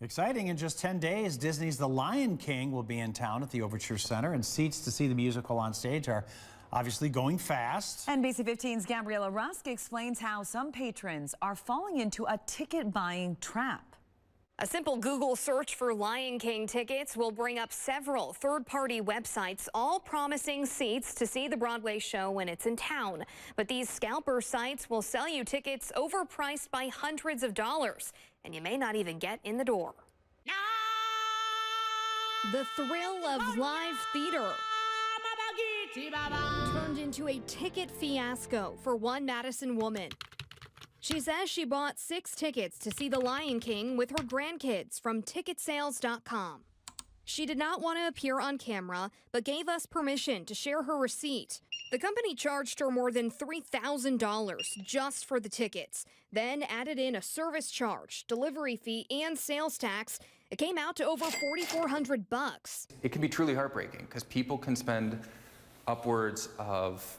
Exciting. In just 10 days, Disney's The Lion King will be in town at the Overture Center, and seats to see the musical on stage are obviously going fast. NBC 15's Gabriella Rusk explains how some patrons are falling into a ticket buying trap. A simple Google search for Lion King tickets will bring up several third-party websites, all promising seats to see the Broadway show when it's in town. But these scalper sites will sell you tickets overpriced by hundreds of dollars, and you may not even get in the door. The thrill of live theater turned into a ticket fiasco for one Madison woman. She says she bought 6 tickets to see The Lion King with her grandkids from ticketsales.com. She did not want to appear on camera, but gave us permission to share her receipt. The company charged her more than $3,000 just for the tickets, then added in a service charge, delivery fee, and sales tax. It came out to over $4,400. It can be truly heartbreaking because people can spend upwards of,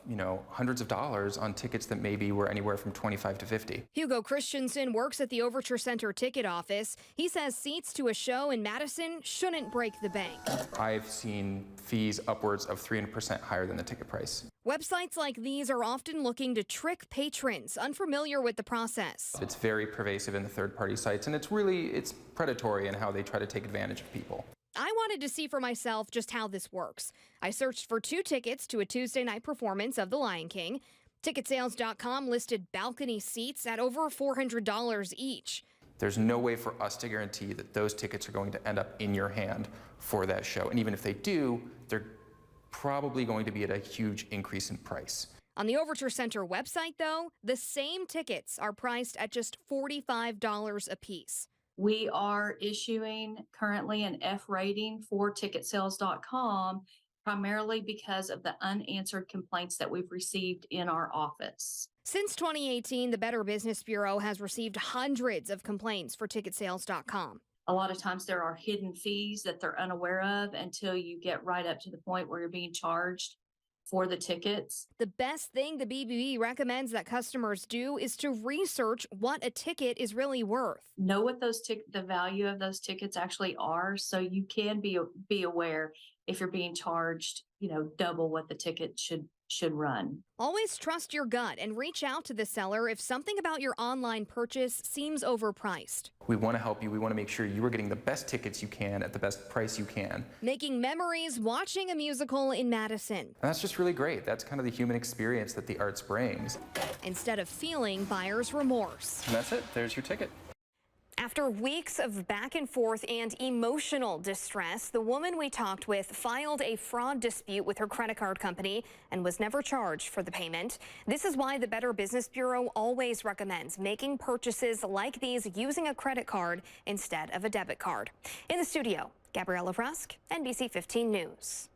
hundreds of dollars on tickets that maybe were anywhere from $25 to $50. Hugo Christensen works at the Overture Center ticket office. He says seats to a show in Madison shouldn't break the bank. I've seen fees upwards of 300% higher than the ticket price. Websites like these are often looking to trick patrons unfamiliar with the process. It's very pervasive in the third-party sites, and it's predatory in how they try to take advantage of people. I wanted to see for myself just how this works. I searched for 2 tickets to a Tuesday night performance of The Lion King. Ticketsales.com listed balcony seats at over $400 each. There's no way for us to guarantee that those tickets are going to end up in your hand for that show. And even if they do, they're probably going to be at a huge increase in price. On the Overture Center website, though, the same tickets are priced at just $45 a piece. We are issuing currently an F rating for ticketsales.com, primarily because of the unanswered complaints that we've received in our office. Since 2018, the Better Business Bureau has received hundreds of complaints for ticketsales.com. A lot of times there are hidden fees that they're unaware of until you get right up to the point where you're being charged for the tickets. The best thing the BBB recommends that customers do is to research what a ticket is really worth. Know what the value of those tickets actually are, so you can be aware if you're being charged, double what the ticket should run. Always trust your gut and reach out to the seller if something about your online purchase seems overpriced. We want to help you. We want to make sure you are getting the best tickets you can at the best price you can. Making memories watching a musical in Madison. And that's just really great. That's kind of the human experience that the arts brings. Instead of feeling buyer's remorse. And that's it. There's your ticket. After weeks of back and forth and emotional distress, the woman we talked with filed a fraud dispute with her credit card company and was never charged for the payment. This is why the Better Business Bureau always recommends making purchases like these using a credit card instead of a debit card. In the studio, Gabriella Rusk, NBC 15 News.